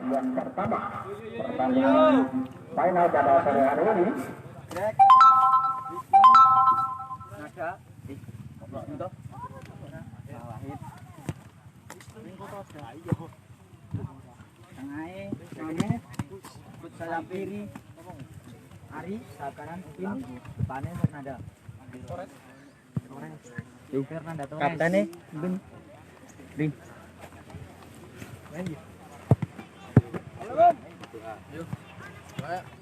yang pertama pertandingan final pada sore hari ini. Ari, kanan, Pin, depannya Fernanda. Fernanda Torres. Kaptennya, Bin. Bin.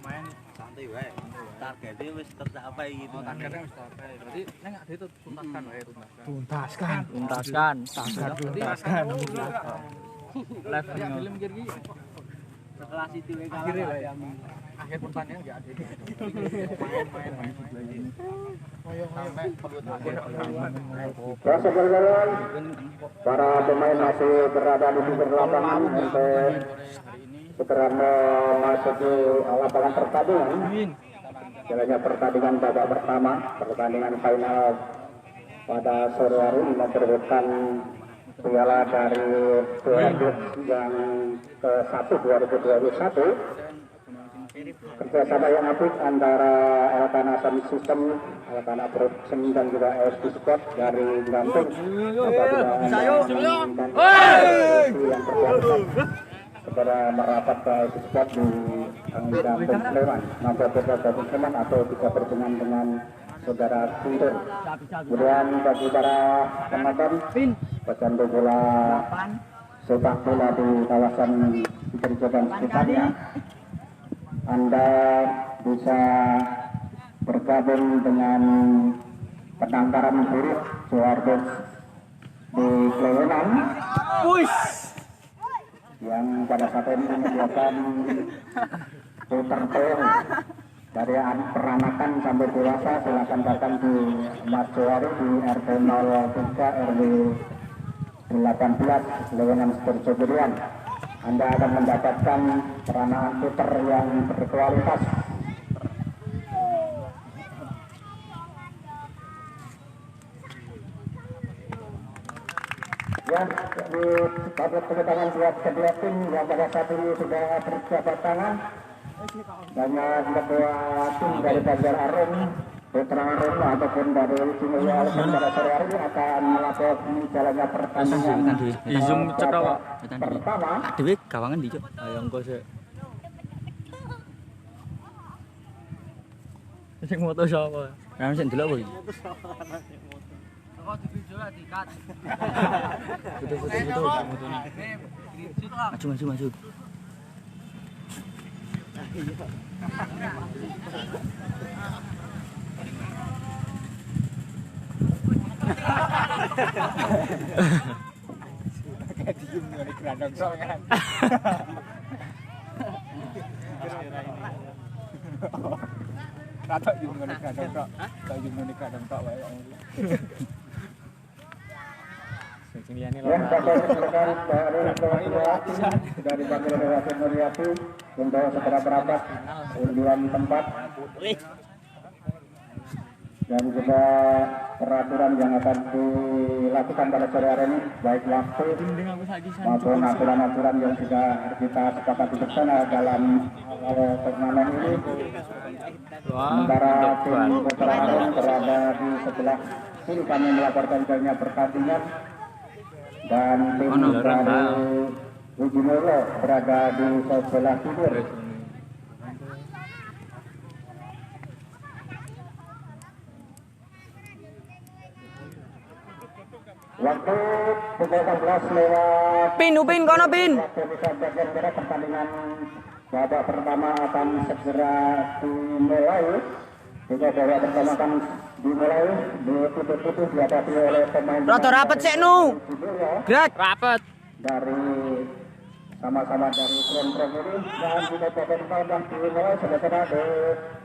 Main santai wae. Targetnya wis tercapai gitu. Targetnya wis tercapai. Berarti nek gak itu tuntaskan wae Tuntaskan. Live film kiri. Setelah City WK akhir pertandingan enggak ada. Para pemain masih berada di pinggir lapangan untuk segera memasuki lapangan pertandingan. Jalannya pertandingan babak pertama, pertandingan final pada sore hari ini memperebutkan piala dari yang ke-1 2021. Kerjasama yang apik antara Elkana Sound System, Elkana Production dan juga ESP Sport dari Lampung. Kepada merapat ke ESP Sport di Lampung Sleman, maka bergabung Sleman atau bisa berhubungan dengan saudara Guntur. Kemudian bagi para penonton pecandu bola sepak bola di kawasan Gereja dan sekitarnya, Anda bisa bergabung dengan penangkaran buruk Suardo di Klewenan yang pada saat ini menyediakan putar telur dari peranakan sampai dewasa. Silakan datang di Marjoari di RT 03 RW 18 Klewenan Sidoarjo Gurian. Anda akan mendapatkan peranakan puter yang berkualitas. Ya, di tablet tangan buat kedua tim yang pada saat ini sudah berjabat tangan. Banyak kedua tim dari Banjar Arum, Putra Arum ataupun dari Cimaya pada sore hari ini akan melakukan jalannya pertandingan pertama. Dewi kawangan di cok. Ayo engko sik. Sing moto sapa? Kan sing delok kuwi. Kok di video lah dikat. Foto-foto motone. Maju. Kayak diem dari gerandong sok kan. Rata diem dari gerandong sok. Tak diem dari gerandong sok wae. Yang dapat silakan dari Bakal Dewas Muriati membawa segera berapat undian tempat dan juga peraturan yang akan dilakukan pada sore hari ini, baik waktu maupun aturan-aturan yang sudah kita sepakati bersama dalam turnamen ini. Sementara tim Putra Arum berada di sebelah kiri kami melaporkan jalannya pertandingan, dan tim dari Ujimolo berada di sebelah timur. Waktu pukul 11 lewat Upin kono Pin. Pertandingan babak pertama akan segera dimulai. Jika babak pertama akan dimulai, diputus-putus dihadapi oleh pemain. Rada rapet sik nu. Gerak rapet. Dari sama-sama dari kron-kron ini, dan juga babak pertama dimulai sudah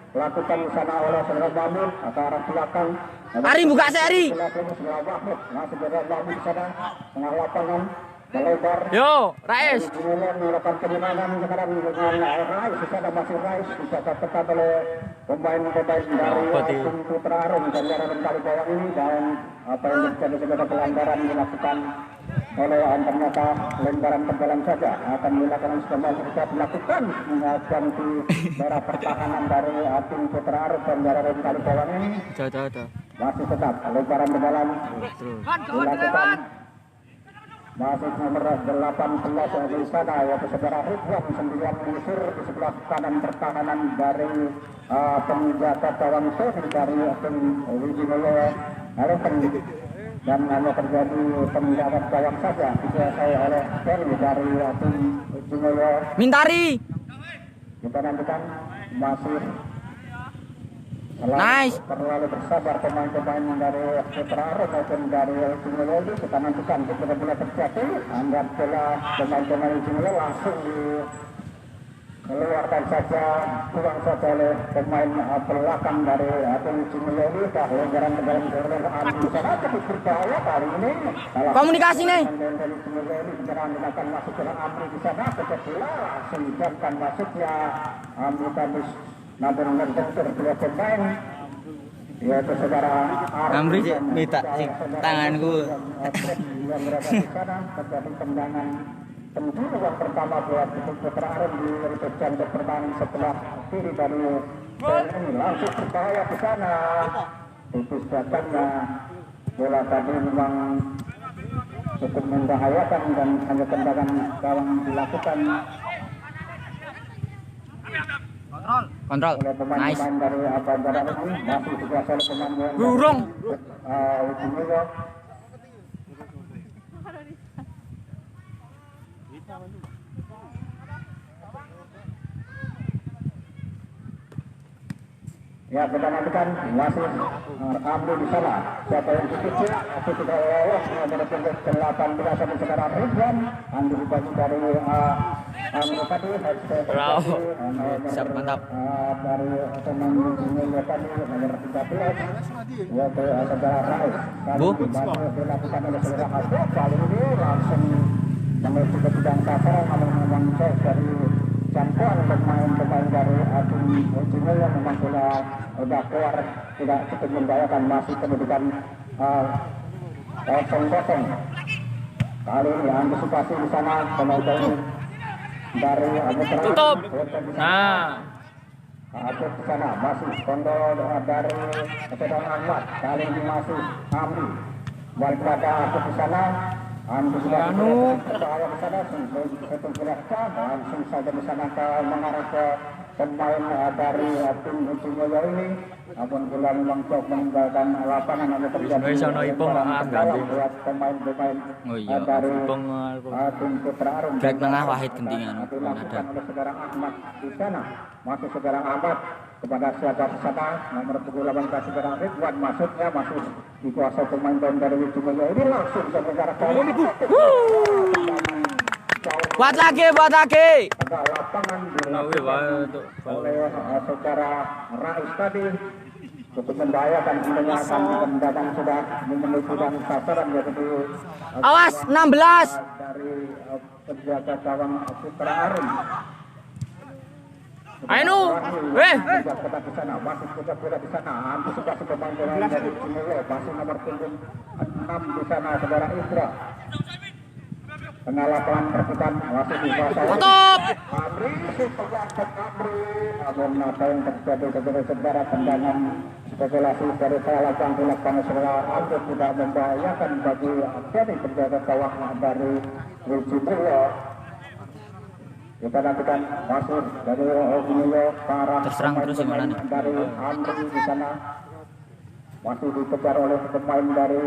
dilakukan sana oleh saudara Mahmud atau arah belakang. Ari buka sik Ari. Tengah lapangan melebar. Yo, Rais. Melakukan penyerangan sekarang dengan Rais, ada masih Rais dijaga ketat oleh pemain-pemain dari tim Putra Arum dan Arum Kali Bawang ini, dan apa yang terjadi sebagai pelanggaran dilakukan oleh ternyata lemparan tembalan saja akan dilakukan semua kita dilakukan ganti daerah pertahanan dari tim Putra Arut dan daerah kali bawang ini masih tetap lemparan tembalan dilakukan masih nomor 18 yang di sana yaitu saudara Ridwan sendirian mengusir di sebelah kanan pertahanan dari penjaga gawang dari tim Wijinoyo Harapan dan hanya terjadi penjaga gawang saja dikuasai oleh Ferry dari tim Wijinoyo Mintari. kita nantikan masih Nice. terlalu bersabar pemain-pemain dari Putra Arut maupun dari Wijinoyo kita nantikan bila terjadi anggap bola pemain-pemain Wijinoyo langsung dikeluarkan saja pulang saja oleh pemain belakang dari Wijinoyo dah longgaran ke dalam Amri sana cukup berbahaya kali ini Komunikasi nih. dari Wijinoyo ini sekarang akan masuk ke Amri di sana sejak bola langsung dijamkan masuknya Amri Tabus namun menentur dua pemain yaitu saudara Amri sih minta tanganku. yang berada di sana terjadi tendangan tentu yang pertama buat Putra Arut di jam pertahanan setelah kiri dari ini langsung berbahaya di sana tipis datangnya bola tadi memang cukup membahayakan dan hanya tendangan gawang dilakukan Kontrol. oleh Nice. pemain-pemain dari Bandara ini masih dikuasai oleh pemain Burung. Wijinoyo. Ya kita nantikan masih Amri di sana siapa yang dituju itu tidak lolos nomor 18 sampai sekarang Ridwan Andi dibagi dari Amri tadi Bravo. Siap, mantap. dari pemain Wijinoyo tadi nomor 13 yaitu saudara Rais Bu. dilakukan oleh saudara Hasbro kali ini langsung menuju ke bidang sasaran namun memang jauh dari jangkauan pemain-pemain dari tim Wijinoyo memang sudah keluar tidak cukup membahayakan masih kedudukan 0-0 kali ini antisipasi di sana pemain dari Putra Tutup. Nah Abid di sana masih kondol dari Saudara Ahmad kali ini masih Amri balik pada Abid di sana antisipasi berbahaya di sana itu jelaskan langsung saja di sana mengarah ke pemain dari tim Wijinoyo ini namun bola memang jauh meninggalkan lapangan hanya terjadi buat pemain-pemain dari tim Putra Arut Back tengah Wahid Gentingan. dilakukan oleh saudara Ahmad di sana masuk saudara Ahmad kepada siapa di sana nomor 18 saudara Ridwan masuknya masih dikuasai pemain dari Wijinoyo ini langsung saudara kali ini Buat lagi. ada lapangan dilakukan oleh saudara Rais tadi cukup membahayakan tentunya akan mendatang sudah memenuhi dan sasaran yaitu Awas 16. dari penjaga gawang Putra Arut. Ayo weh. Kita di sana masih kita di sana antisipasi pemain dari Wijinoyo masih nomor 6 di sana saudara Isra. Tengah lapangan perputaran masih dikuasai Tutup. Amri penjaga Amri namun apa yang terjadi saudara tendangan spekulasi dari salah yang dilakukan saudara Arut tidak membahayakan bagi jadi penjaga gawang dari Wijinoyo. Kita nantikan masuk dari Wijinoyo para Terserang terus gimana nih? dari Amri di sana masih dikejar oleh pemain dari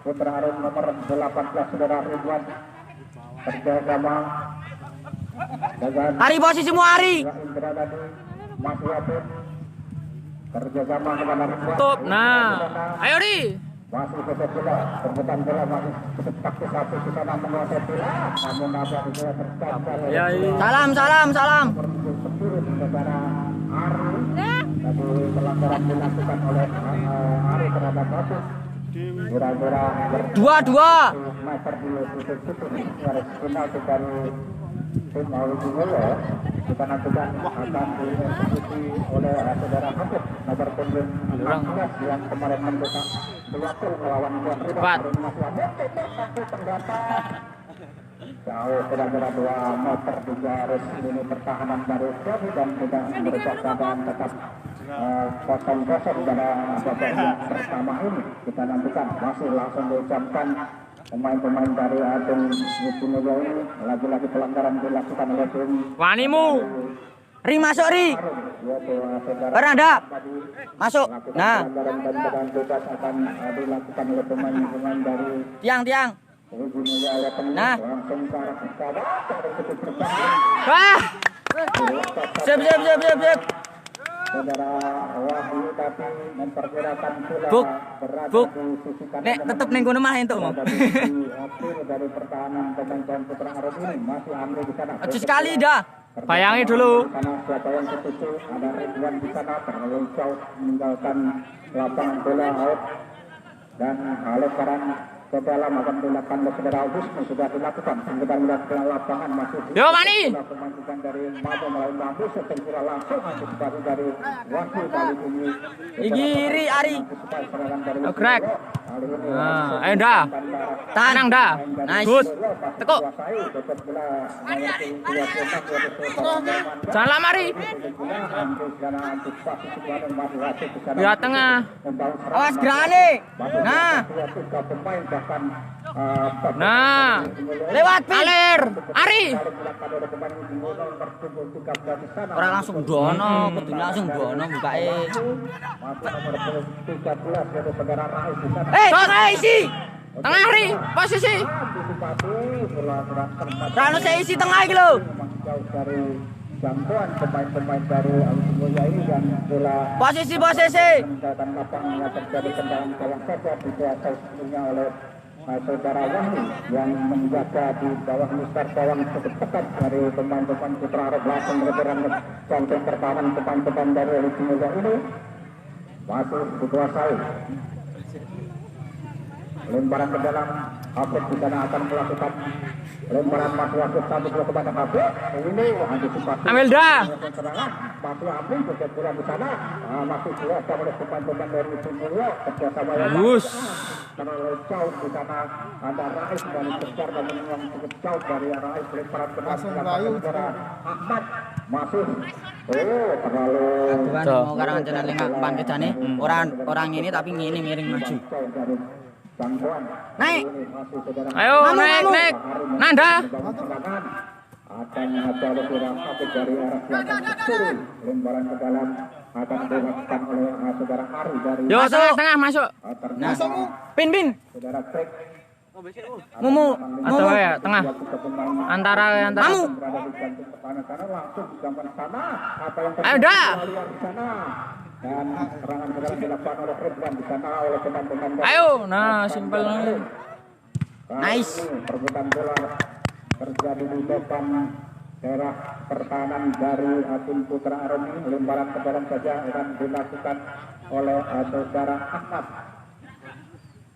Putra Arut nomor 18 saudara Ridwan kerjasama dengan Hari posisimu Hari. Indra tadi masih Apit kerjasama dengan Ridwan. Tutup. Nah. Ayo Ri. Masih tetap bola, perbutan bola masih tetap taktis satu di sana menguasai bola, namun apa itu tercapai. Salam. Sepuluh saudara Ari. Tadi pelanggaran dilakukan oleh Ari terhadap Bagus. Kira-kira 2-2. meter di tutup garis final dari tim Wijinoyo. Kita nantikan akan dieksekusi oleh saudara Habib nomor punggung 16 yang kemarin mencetak 2 gol melawan Tuan Rumah. Cepat. Masih ada satu pendatang jauh kira-kira 2 meter di garis ini pertahanan dari Devi dan tidak berubah keadaan tetap kosong-kosong pada babak yang pertama ini. Kita nantikan masih langsung diucapkan pemain-pemain dari Agung Mutimulyo ini lagi-lagi pelanggaran dilakukan oleh tim Wanimu. Ri masuk Ri. Orang ada. Masuk. Nah. pelanggaran bebas akan dilakukan oleh pemain-pemain dari Tiang. Mutimulyo oleh penuh Nah. langsung ke arah gawat dari cukup bertahan. Wah. Siap. Saudara Wahyu tapi memperkirakan pula Buk. berada di sisi kanan Nek tetep ning kono mah entuk mau. berada di sisi akhir dari pertahanan pemain Putra Arab ini masih Amri di sana. Aja sekali dah. Bayangi dulu. Di sana siapa yang ketujuh ada Ridwan di sana terlalu jauh meninggalkan lapangan bola out dan lemparan ke dalam akan dilakukan oleh saudara Agustus sudah dilakukan sekitar melakukan lapangan masih Yo Mani. pemain dari Mabo melalui Mambu setelah langsung antisipasi dari Wahyu kali ini Igiri Ari. serangan dari Greg. kali ini Nah, ayo dah. Tenang dah. Nice. Good. Teko. Jangan lama Ri. Ya tengah. Awas gerane. Nah. Lewat alir. Ari. Orang langsung dono, kudu langsung dono bukake. Isi. Tengah Ri, posisi. Rano saya isi tengah iki lho. Jangkauan pemain-pemain dari Alumni ini dan bola Posisi. meninggalkan lapangan terjadi kendaraan gawang saja dikuasai sepenuhnya oleh saudara Wahyu yang menjaga di bawah mistar gawang cukup ketat dari pemain-pemain Putra Arab langsung menyerang jantung pertahanan pemain-pemain dari Alumni ini masih dikuasai. Lemparan ke dalam Afif di sana akan melakukan lemparan Mas Wasit satu dua kepada Afif. Ini antisipasi. Ambil dah. Serangan Mas Wasit bergerak bola di sana. Masih dikuasai oleh pemain-pemain dari Mutimulyo kerjasama yang Bagus. terlalu jauh di sana ada Rais dari Kejar dan yang cukup jauh dari Rais lemparan ke dalam saudara Ahmad masih terlalu Mau karangan jalan lengah bangkitane. Orang ini tapi ngene miring maju. Naik. Ayo naik. Nanda. Akan ada kurang satu dari arah belakang turun lemparan ke dalam akan dilakukan oleh saudara Ari dari Yo tengah masuk. Nah, Pin. saudara Trek Mumu atau ya tengah. Antara Mamu. berada di jantung pertahanan sana langsung di gambar sana apa yang Ayo dah. di sana dan serangan sekarang dilakukan oleh Ridwan di sana oleh pemain-pemain Ayo, nah simpel. Nice. Perebutan bola terjadi di depan daerah pertahanan dari tim Putra Arum ini. Lemparan ke dalam saja akan dilakukan oleh saudara Ahmad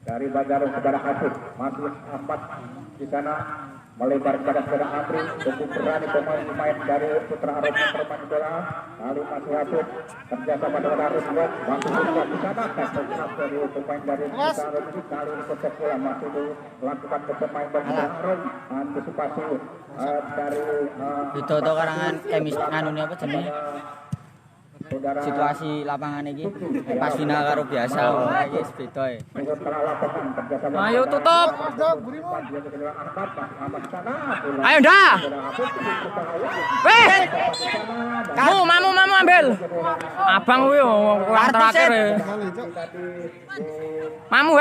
dari Banjarung saudara Hasib. Masih Ahmad di sana melebar kepada saudara Amri. Cukup berani pemain-pemain dari Putra Arum mempermain bola. Lalu masih Hasib kerjasama dengan Ridwan masih juga di sana. Dan dari pemain dari Putra Arum ini kali ini konsep bola masih dilakukan ke pemain dari Putra Arum. Antisipasi dari Itu karangan kemis nganune apa jenenge? saudara Situasi lapangan iki pas final karo biasa iki beda e. Ayo tutup. Ayo dah. Weh. Mamu ambil. Abang kuwi orang terakhir. Mamu.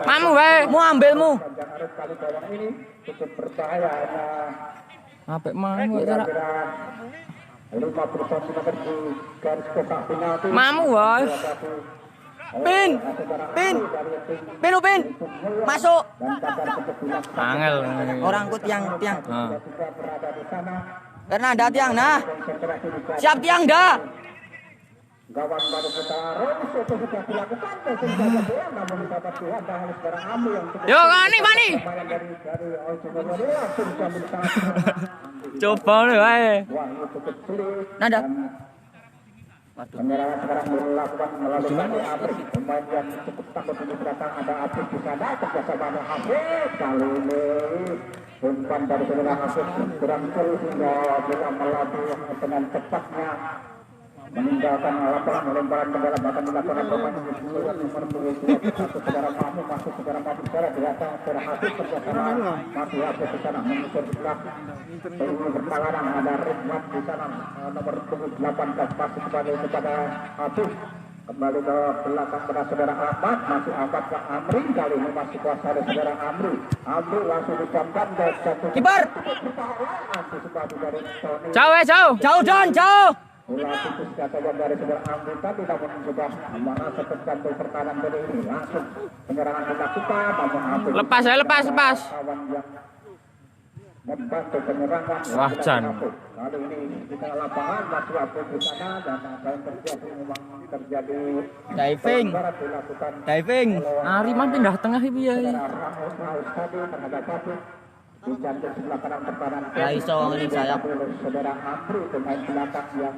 Mamu wae, mu ambilmu. Cukup berbahaya Apik mamu cara. 50 cm di garis kotak penalti. Mamu wae. Pin. Masuk. Angel. Orang ku tiang. Karena ada tiang nah. Siap tiang dah. Gawang baru kita itu sudah dilakukan namun dapat Tuhan dan sekarang Amu yang Yo Mani. Coba nih wae. Nada. Waduh. Penyerangan sekarang dilakukan melalui Aprik. Pemain yang cukup takut di belakang ada Aprik di sana. Kerjasama dengan Aprik. Kali ini umpan dari saudara Aprik kurang sulit hingga bila melaju dengan cepatnya meninggalkan lapangan. Lemparan ke dalam akan dilakukan pemain nomor 21 saudara Mahmud masuk saudara Mahmud secara biasa saudara Aprik kerjasama masih Aprik di sana mengusir di belakang. Ini bertawaran ada Ridwan di sana nomor 18 masih kepada Aprik. Kembali ke belakang pada saudara Ahmad, masih Ahmad ke Amri, kali ini masih kuasa dari saudara Amri. Amri langsung dicamkan dan jatuh. Kiper. Antisipasi dari Tony. Jauh Don, jauh. Bola putus katanya dari saudara Amri tadi, namun sudah mana setekan dari pertahanan dari ini langsung penyerangan dilakukan, namun Amri Lepas. kawan yang membantu penyerangan. Wah, Jan. Kali ini di tengah lapangan masih Aprik di sana dan apa yang terjadi memang terjadi Diving. pelanggaran dilakukan Diving. Ari mah pindah tengah iki piye? Raus tadi terhadap Aprik di jantung sebelah kanan pertahanan. Ya iso ngene sayap. Saudara Aprik pemain belakang yang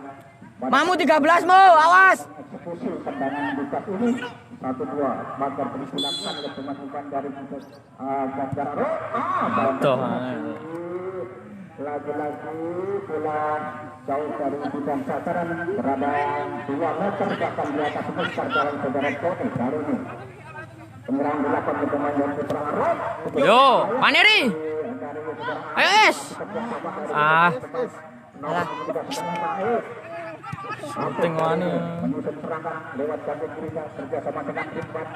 Mamu 13 Mo, awas. eksekusi tendangan bukas ini 1-2 bakar dilakukan oleh pemain dari Ganjar Aro. Aduh. Lagi-lagi bola jauh dari bidang sasaran berada 2 meter bahkan di atas besar dalam saudara Tony. Kali ini penyerang dilakukan oleh pemain dari Putra Arab. Yo, Paneri. Ayo es. Ah. Alah. Penting wani. Menyusun serangan lewat kaki kirinya kerjasama dengan Ridwan.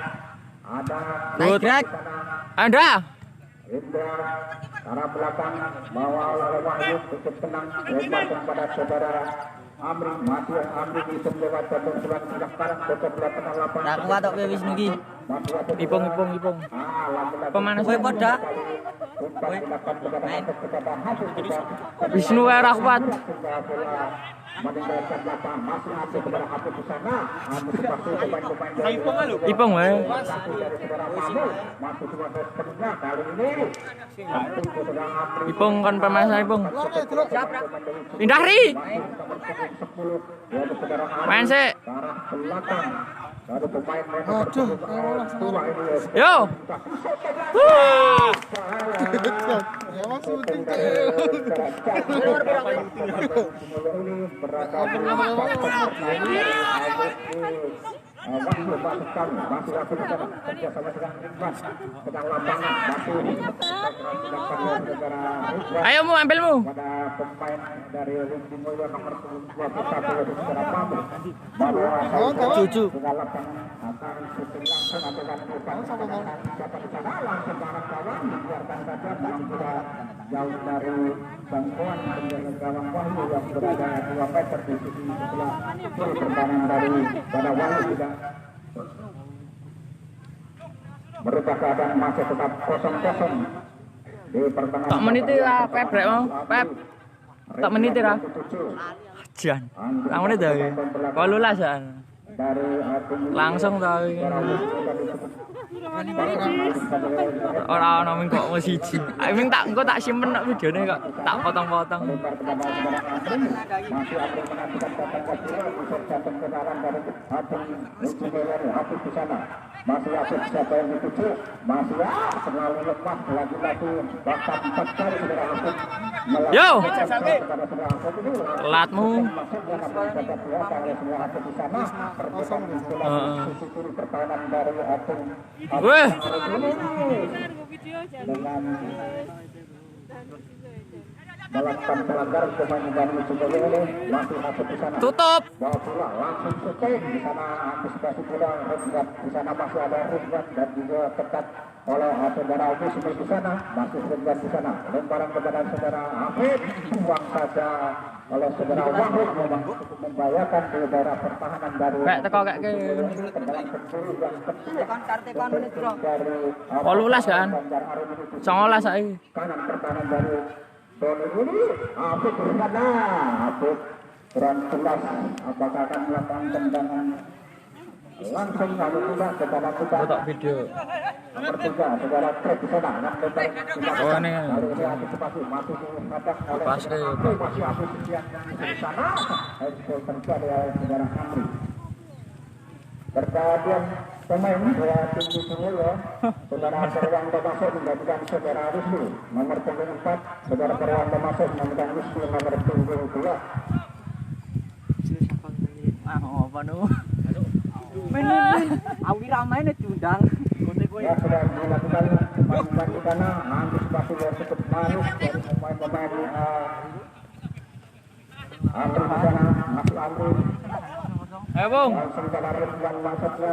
Ada Good. Ada. Indra arah belakang bawa oleh Wahyu cukup tenang lempar kepada saudara Amri. Masih Amri bisa lewat jantung sebelah sekarang cukup belah tengah lapangan. Tak kuat tok wis niki. Ipung. Pemanas kowe padha. Wisnu wae ora kuat. Meninggalkan lapangan masih Aprik kepada Aprik di sana. Antisipasi pemain-pemain dari Ipung wae. dari saudara Mahmud masih cuma setengah kali ini. Ipung kan pemanas Ipung. Pindah ri. Main sik. Ada pemain tua ini. Yo. Ayo mu ambilmu. Pada pemain dari Rindu Mulyo nomor 21 di secara pamuk. Cucu. Akan syuting langsung atau kan bukan siapa di sana langsung barang kawan biarkan saja dan juga jauh dari jangkauan penjaga gawang Wahyu yang berada 2 meter di sisi sebelah kiri pertahanan dari pada Wahyu tidak merubah keadaan masih tetap 0-0 di pertengahan. Tak meniti lah Pep rek mau. Pep. Tak meniti lah. Jan. Tak menit dah. Kalau lah Jan. Langsung dah. Orang naming kok mau siji. Ming tak engko tak simpen nak videone kok tak potong-potong. Masih Aprik siapa yang dituju? Masih selalu lepas lagi-lagi bahkan 4 kali saudara Aprik. Yo. Telatmu. Pertahanan dari Aprik. Weh. Dengan melakukan pelanggaran pemain Bandung Sukoyo ini masih Aprik di sana. Tutup. Bawa bola langsung syuting di sana antisipasi bola Ridwan di sana masih ada Ridwan dan juga ketat oleh saudara Agus di sana masih Ridwan di sana lemparan kepada saudara Aprik buang saja oleh saudara Wahyu memang cukup membahayakan di daerah pertahanan dari Kayak teko kayak ke. tendangan pencuri yang ketiga dari 18 kan. 19 saiki. kanan pertahanan dari Tony ini Aprik di sana Aprik kurang jelas apakah akan melakukan tendangan langsung lalu kepada Foto video. nomor 3 saudara Trek di sana yang lebar Oh, ini. kali ini antisipasi masih diatas oleh Pas saudara ke- Amri, masih Abu Sufyan di sana terjadi oleh saudara Amri. Pertandingan pemain dua tim di sini ya, saudara Perwang Masuk menggantikan saudara Wisnu nomor punggung 4, saudara Perwang Masuk menggantikan Wisnu nomor punggung 2. Apa nu? Main. Awi ramai nih diundang. Ya sudah dilakukan pembangunan di sana, antisipasi yang cukup manis dari pemain-pemain Amri di sana, masih Amri. Ayo, Bung. Langsung saudara Ridwan masuknya.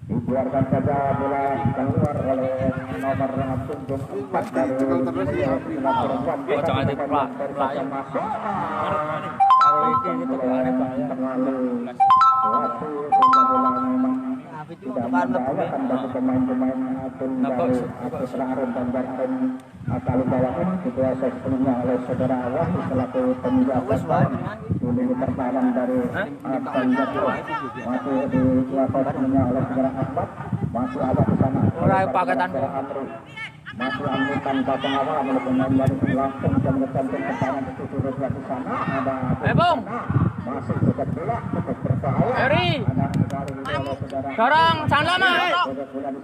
Dibiarkan saja bola keluar oleh nomor punggung 4 dari perempuan. Jangan dipelayang. Masuk. Kalau ini tekanannya bahaya. Terlalu waktu bola memang tidak membahayakan bagi pemain-pemain tim dari Agus Arun dan Arun Kali Bawah ini dikuasai sepenuhnya oleh saudara Wahyu selaku penjaga ini pertahanan dari Banjar masih dikuasai sepenuhnya oleh saudara Ahmad, masih ada di sana Mulai paketan. masih angkutan kapal awal oleh pemain dari langsung dan mencantum pertahanan itu sudah di sana ada Bung. masih cukup gelap cukup berbahaya Eri. ada dari saudara Dorong, jangan lama.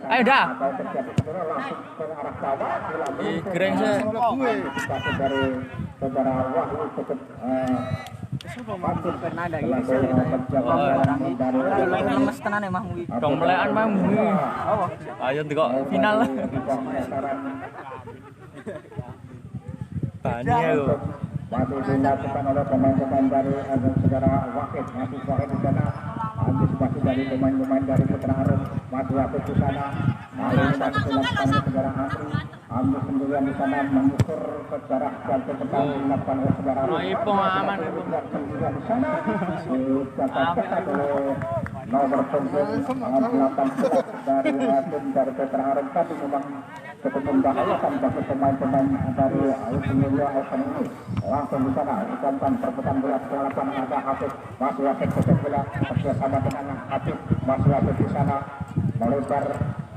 Ayo dah. langsung ke arah bawah Ih, keren sih. antisipasi dari saudara Wahyu cukup Pernah ada telah dari lemes tenan emang kuwi. Dong melekan mah mui. Ayo kok final. Bani ayo. masih dilakukan oleh pemain-pemain dari saudara Wahid, masih Wahid di sana, antisipasi dari pemain-pemain dari Putra Harum, masih Wahid di sana, masih dilakukan oleh saudara Amri sendirian di sana mengukur sejarah jantung pertama dilakukan oleh saudara Harum. Ipong aman, Ipong. Sendirian di sana, dicatat oleh nomor punggung 18 dari tim dari Putra Harum tadi memang cukup membahayakan bagi pemain-pemain dari Alhamdulillah ini. Langsung di sana dilakukan perputaran bola ke lapangan ada Hafiz, masih Hafiz sepak bola bersama dengan Hafiz, masih Hafiz di sana melebar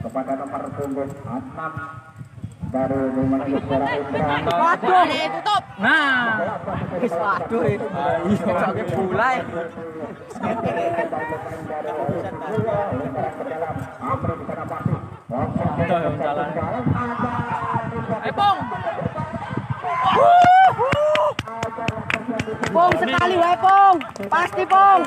kepada nomor punggung 6 dari menuju saudara Indra. Waduh, tutup. Nah, Wis waduh. Iya, mulai. Bung. Pong sekali wae, Pong. Pasti, Pong.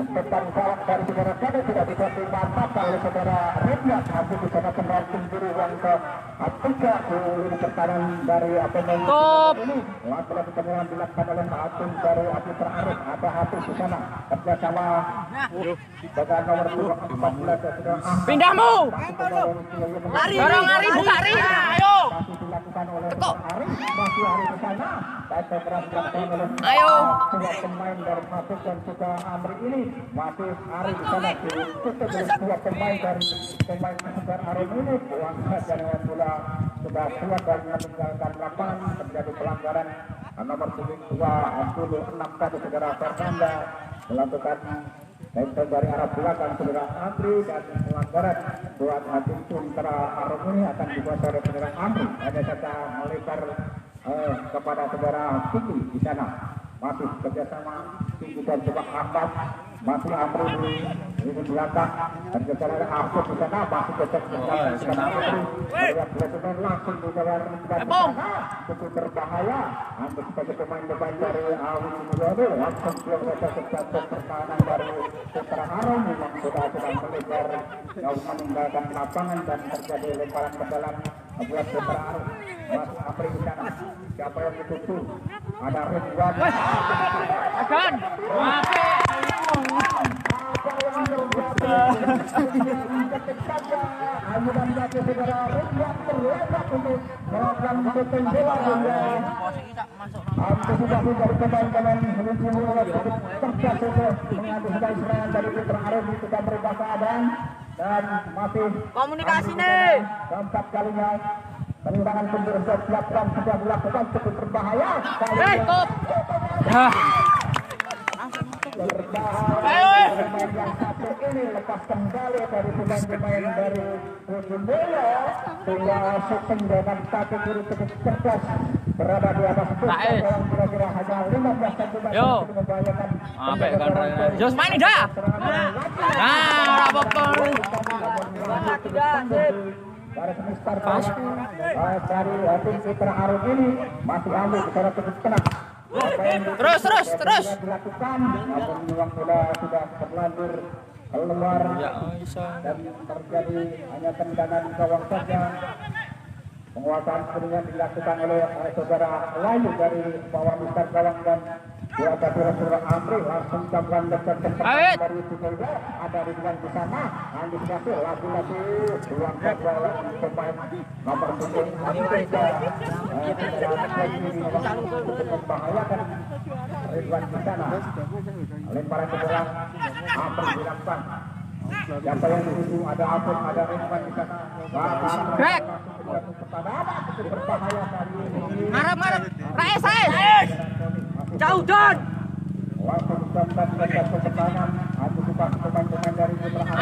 Tekan kawan dari saudara Kade tidak bisa dimanfaatkan oleh saudara Rednat, masih di sana kembali sendiri yang ke Afrika ini pertahanan dari pemain ini. Lagi penyerang dilakukan oleh Hakim dari Abu Terarif, ada Hafiz di sana kerjasama dengan nomor 14 saudara Pindahmu. Lari, Dorong Ari, buka Ari. Ayo. masih dilakukan oleh Arif, masih Arif di sana. Dan segera dilakukan oleh Ayo. dua pemain dari Hafiz dan juga Amri ini. Masih Arif di sana ditutup oleh dua pemain dari pemain dari Arif ini. Buang saja dengan bola sudah kuat dan meninggalkan lapangan, terjadi pelanggaran nomor 26 tadi saudara Fernanda melakukan Lempar dari arah belakang saudara Amri dan pelanggaran buat tim Putra Harum ini akan dibuat oleh saudara Amri. Ada saja melebar kepada saudara Siti di sana. Masih kerjasama Siti dan coba Ahmad, masih Amri di belakang dan kerjasama Ahmad di sana masih kerjasama Amri. Melihat pemain langsung di dalam cukup berbahaya. Untuk sebagai pemain-pemain dari Awi Mulyono langsung keluar ke pertahanan dari Putra Harum memang sudah melebar jauh meninggalkan lapangan dan terjadi lemparan ke dalam buat Putra Harum. Masih Apri di sana. Siapa yang dituju? Ada Ridwan. Akan. Ayunan kaki saudara Ridwan terletak untuk melakukan betul bola hingga antisipasi dari pemain-pemain menuju mulai cukup cerdas untuk mengantisipasi serangan dari Putra Harum itu sudah berubah keadaan dan masih Komunikasi nih. keempat kalinya penimbangan penjuru dilakukan sudah dilakukan cukup berbahaya. Top. Berbahaya pemain yang satu ini lepas kembali dari pemain-pemain dari Ujungboyo sehingga shooting dengan kaki kiri cukup cerdas berada di atas bola yang kira-kira hanya 15 cm membahayakan. Sampai kan Jos main dah. Nah, apa-apa. Dari Mister dari tim Citra Arun ini masih ambil secara cukup tenang. Terus. Dilakukan, namun memang bola sudah terlanjur keluar dan terjadi hanya tendangan gawang saja. Penguasaan sebenarnya dilakukan oleh saudara Layu dari bawah Mister Gawang dan dua saudara Amri langsung campuran dekat dari Sukoido ada di depan di sana antisipasi lagi-lagi ruang gawang pemain nomor 7 membahayakan Ridwan di sana. Lemparan ke bola Amri dilakukan. Siapa yang di situ ada Apun, ada Ridwan di sana. Greg. Berbahaya kali ini. Ngarep. Raes. Jauh Don. Langsung disampan dekat ke kanan. Antisipasi pemain-pemain dari Putra Arun.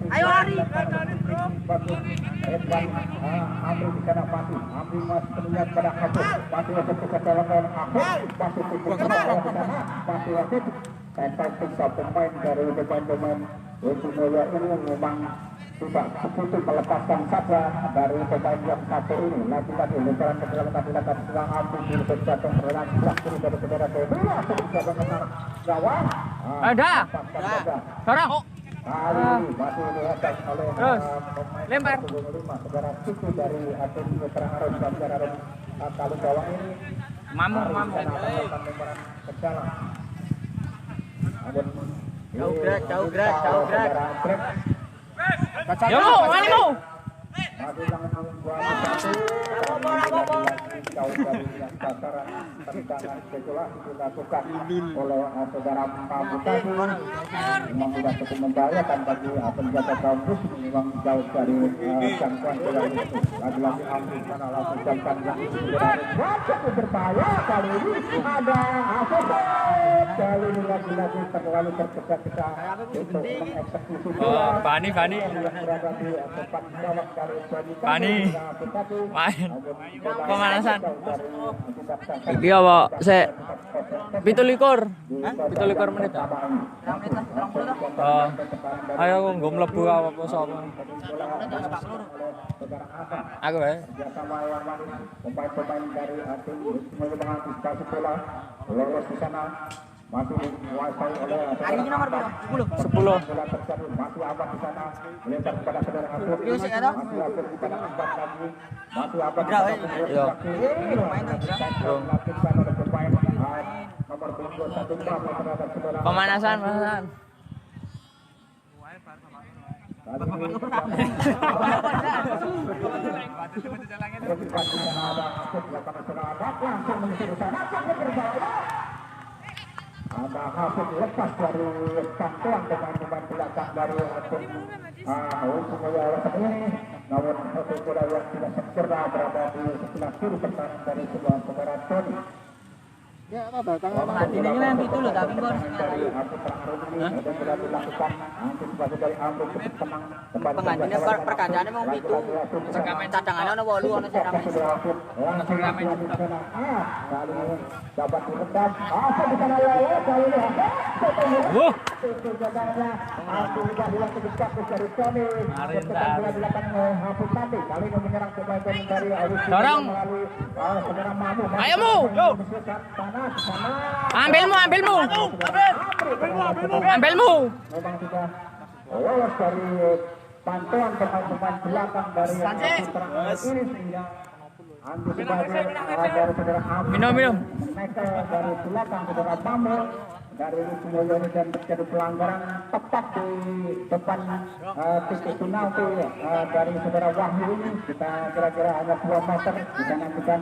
Ayo Hari. Ridwan Amri di sana masih. Amri masih melihat pada Apun. Masih masuk ke dalam Apun. Masih di sana. Masih tentu pemain dari pemain-pemain Ujungboyo ini memang tidak begitu melepaskan saja dari pemain yang satu ini. Lagi-lagi lemparan ke dalam dilakukan selang Amri di jatuh berlaku sebelah kiri dari saudara Febri langsung bisa mengenal gawang. Ada. Dorong. Kali ini masih dihadap oleh Terus. Lempar. saudara Ciku dari tim Putra Arun dan saudara Arun kali gawang ini. Mamu. Lemparan ke dalam. Jauh Greg. Yo, mana mau? Masih langsung jauh dari yang sasaran tendangan spekulasi dilakukan oleh saudara Pabu tadi memang sudah cukup membahayakan bagi penjaga kampus memang jauh dari jangkauan bola itu. Lagi-lagi Amri sana langsung jamkan lagi cukup berbahaya kali ini ada Afif kali ini lagi-lagi terlalu tergesa-gesa untuk mengeksekusi bola. Bani. Yang berada di tempat gawang dari Bani. Main. Pemanasan. dari Iki apa? Sek 17. 17 menit. Oh. Ayo aku nggo mlebu apa sapa. Aku wae. Bersama yang manis pemain-pemain dari tim mengantisipasi bola lolos di sana masih dikuasai oleh Hari ini nomor berapa? 10. 10. bola terjadi masih abad di sana melempar kepada saudara Abud masih Abud di sana empat lagi masih abad Iya. dilakukan oleh pemain nomor 21 terhadap saudara Pemanasan. ada Hafid lepas dari kantuan pemain-pemain belakang dari tim Ujungboyo ini, namun satu bola yang tidak sempurna berada di sebelah kiri pertahanan dari sebuah saudara Tony. Ini yang itu loh tapi gol. Dari Putra Arun ini ada sudah dilakukan antisipasi dari Amri cukup tenang kembali. Penggantinya pergantiannya mau itu. Cadangannya ono 8 ono sing rame. Kali ini dapat diredam. Apa di sana ya kali ini. Sudah hilang kedekat dari Tony. Dilakukan Hafid tadi. Kali ini menyerang pemain dari Arus. Dorong. Saudara Mamu. Ayo Mu. Ambilmu. Memang sudah lolos dari pantauan pemain-pemain belakang dari Putra Arun ini sehingga antisipasi dari saudara Amri Minum. mereka dari belakang saudara Mamu dari Ujungboyo ini dan terjadi pelanggaran tepat di depan titik penalti dari saudara Wahyu ini. Kita kira-kira hanya 2 meter kita nantikan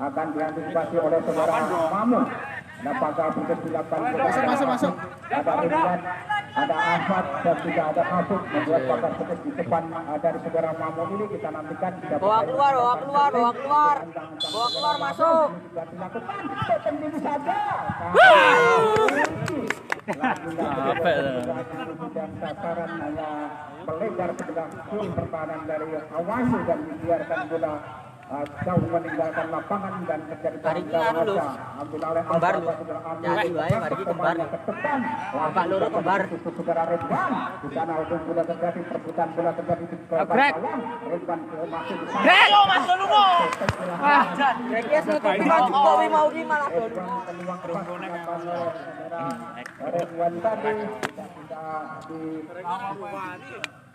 akan diantisipasi oleh saudara Mamu. Apakah bisa dilakukan masuk. Ada Ridwan, ada Ahmad dan juga ada Hafid membuat pagar petis di depan dari saudara Mamu ini. Kita nantikan Bawa keluar masuk. dilakukan ini saja. Apa ya? Dan sasaran hanya melebar ke belakang full pertahanan dari Awasi dan dibiarkan bola jauh meninggalkan lapangan dan terjadi Kembar lu. Jadi wae mari kembar. Bapak loro kembar. Saudara Ridwan di sana ujung bola terjadi perebutan bola terjadi di Greg. Ridwan masuk di sana. Greg, lo mas dulu lo. Ah, Greg ya nutupi Jokowi mau di malah dulu. Ridwan tadi tidak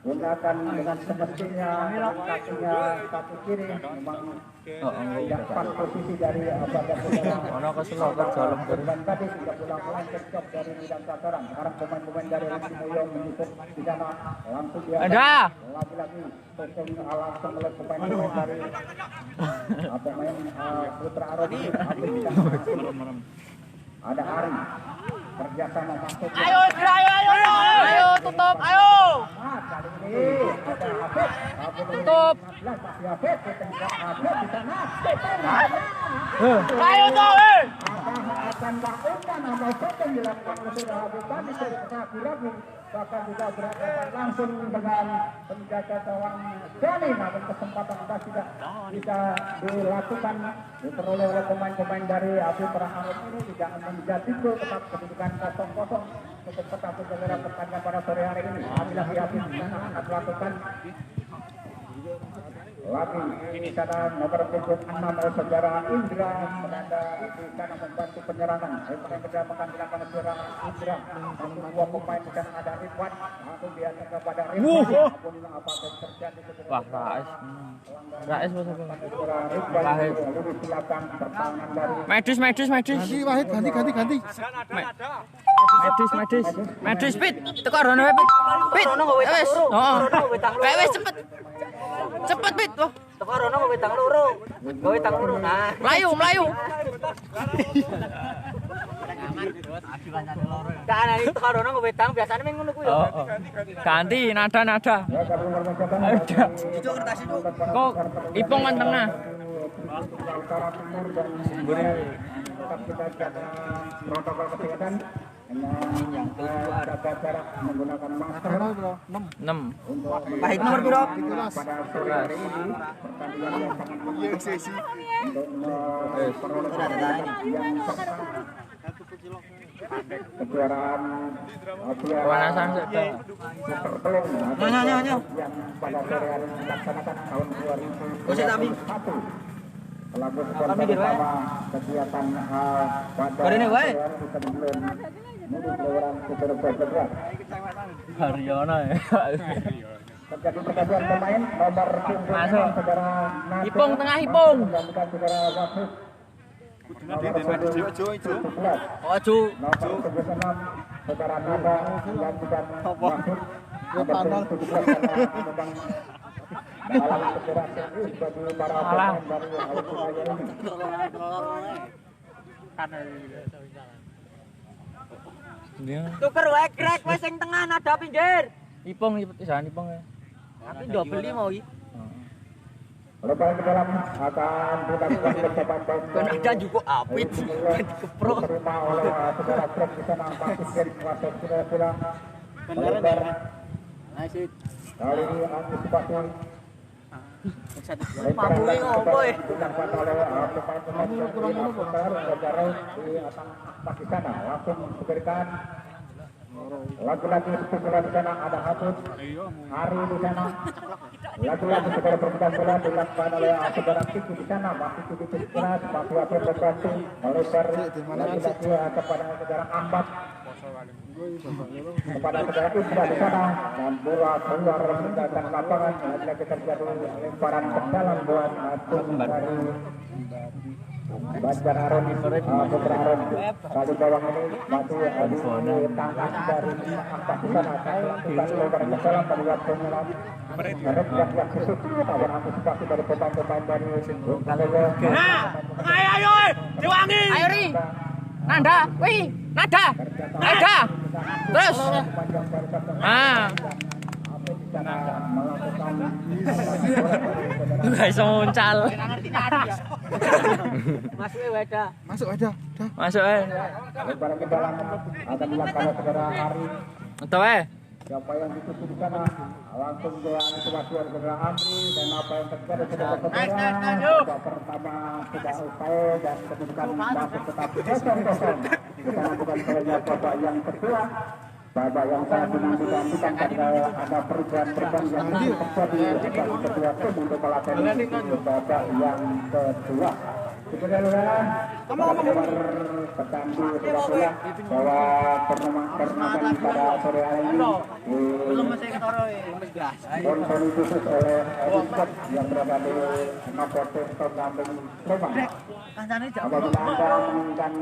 digunakan dengan semestinya kakinya kaki kiri memang tidak pas posisi dari badan saudara. ono keselokan dalam Dan tadi tidak pulang cekcok dari bidang sasaran. Sekarang pemain-pemain dari Rizky Moyong menyusun di sana langsung dia ada. lagi-lagi sosok langsung oleh pemain-pemain dari pemain Putra Arabi. Ada Ari kerjasama masuk. Ayo tutup, ayo. Kali ini ada Hafid. Tutup. Masih Hafid di sana. Ayo tuh, Akan melakukan amal yang dilakukan oleh saudara Habib tadi ragu-ragu bahkan juga berhadapan langsung dengan penjaga gawang Jani, namun kesempatan kita tidak bisa dilakukan diperoleh oleh pemain-pemain dari Habib Rahmat ini tidak menjadi gol, tetap kedudukan 0-0 cukup ketat saudara pertandingan pada sore hari ini. Apabila Habib akan melakukan lagi ini sana nomor punggung 6 saudara Indra berada di sana membantu penyerangan. Pemain penyerangan dilakukan saudara Indra. Dua pemain di sana ada Ridwan langsung diantar kepada Ridwan. Apa yang terjadi? Wah, Rais bos apa? Wahid lurus belakang pertahanan dari Medis. Wahid ganti. Medis, Pit. Teko rono wae, Pit. Pit. Wes. Heeh. Kayak wes cepet. Cepet, Pit. Wah, Teko rono gawe tang loro. Gawe tang loro. Nah, melayu. kan iki teko rono gawe tang biasane men ngono kuwi yo. Ganti nada. ya kami mengucapkan Kok Ipong kan tengah. utara timur dan tetap kita jaga protokol kesehatan dengan jaga jarak menggunakan masker 6. untuk Pahit nomor piro? pada sore hari ini pertandingan yang sangat penting untuk memperoleh yang serta kejuaraan Pemanasan saja. terpelung yang pada sore hari ini dilaksanakan tahun 2021 selaku sponsor utama kegiatan pada Barene wae. kita belum menuju orang super bergerak. Haryono ya. Terjadi pergantian pemain nomor punggung Masuk. saudara Nasir Ipong tengah, Ipong. menggantikan saudara Wahid nomor punggung 17 Ojo. nomor 76 saudara Nada menggantikan Wahid nomor 17 karena memang dalam federasi ini bagi para pemain dari Al-Quraya ini. Tuker wae Greg wis sing tengah nada pinggir. Ipong pisan Ipong ya. Tapi double li mau iki. Lepas ke dalam akan dilakukan percobaan Kan ada juga apit. Dikeprok. diterima oleh saudara Greg di sana Pasien kuasa sudah pulang melebar. Kali ini antisipasi Mabui ngopo e. dilakukan oleh pemain-pemain dari Al-Qur'an saudara di atas di sana langsung diberikan lagi-lagi sebelah di sana ada Hatut Hari di sana lagi-lagi saudara perbuatan bola dilakukan oleh saudara Kiki di sana masih sedikit keras masih apa berbantu melebar lagi-lagi kepada saudara Ambat kepada saudara Isra di sana dan bola keluar meninggalkan lapangan lagi-lagi terjadi lemparan ke dalam buat Atung dari Banjar Aron, Putra Aron kali bawang ini masih ditangkap dari angkat di sana lakukan lebar ke dalam melihat penyelam yang susut awan antisipasi dari pemain-pemain dari Ayo, diwangi. Ayo Ri. Nada, wih, nada. Terus. Nggak bisa muncal. Masuk wadah. Masuk aja. Dah. Masuk ae. Lebaran ke dalam akan dilakukan saudara Ari. Entah ae. Siapa yang dituju di sana langsung ke antisipasi oleh saudara Amri dan apa yang terjadi sudah berkejaran. Babak pertama sudah usai dan kedudukan masih tetap 0-0. Kita lakukan saja babak yang kedua. Babak yang sangat dinanti-nantikan karena ada perubahan-perubahan yang terjadi dari kedua tim untuk melatih babak yang kedua. Kemudian pecandu sudah pulang bahwa turnamen pada sore hari ini sponsor khusus oleh Edipot yang berada di Makotes Tonggambing Sleman. Apabila Anda menginginkan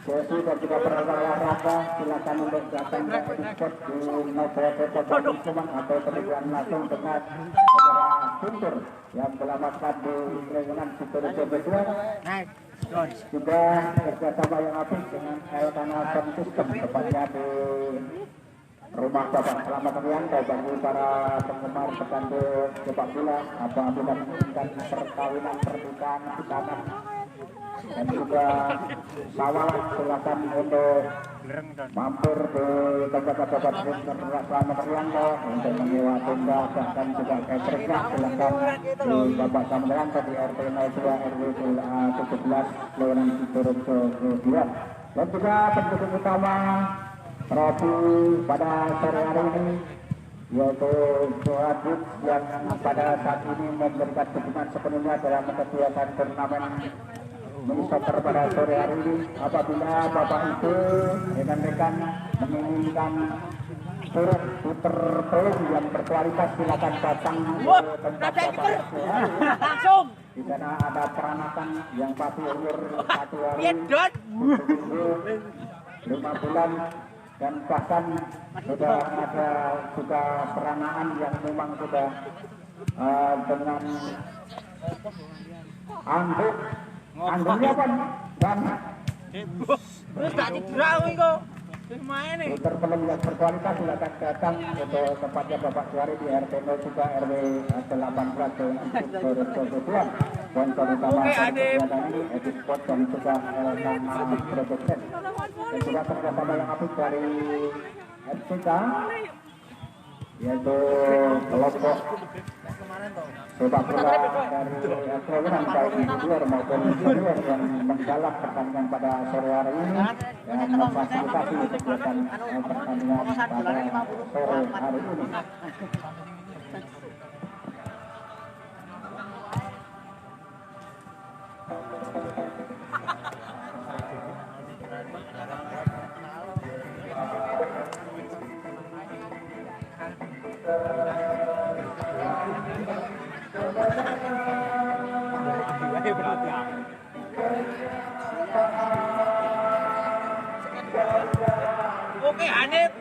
sesi dan juga berolahraga, silakan untuk datang ke Edipot di Makotes Tonggambing Sleman atau terhubung langsung dengan saudara Guntur yang beralamatkan di lingkungan Sidoarjo Bedua. Juga kerjasama yang apik dengan Elkana Sound System tepatnya di rumah Bapak Selamat Rianto bagi para penggemar pecandu sepak bola apabila menginginkan perkawinan pernikahan di sana dan juga sawalan silakan untuk mampir di tempat-tempat Selamat Rianto untuk menyewa tenda bahkan juga cateringnya silakan di Bapak Selamat Rianto di RT 02 RW 17 Lewanan Sidoarjo 2 dan juga pendukung utama trofi pada sore hari ini yaitu Joadit yang pada saat ini memberikan dukungan sepenuhnya dalam kegiatan turnamen mini soccer pada sore hari ini. Apabila Bapak Ibu rekan-rekan menginginkan turut puter pelung yang berkualitas silakan datang ke tempat Bapak Ibu. Langsung. Di sana ada peranakan yang pasti umur 1 hari, 5 bulan dan bahkan sudah ada juga peranaan yang memang sudah dengan anduknya pun dan puter pelung yang berkualitas silakan datang untuk tempatnya Bapak Suari di RT 03 RW 18 Sidoarjo. Sponsor utama kegiatan ini Edipot dan juga Elkana Production dan juga kerjasama yang apik dari FCK yaitu kelompok sepak bola dari Sleman baik junior maupun senior yang menggalak pertandingan pada sore hari ini dan memfasilitasi kegiatan pertandingan pada sore hari ini. Oke, Hanif.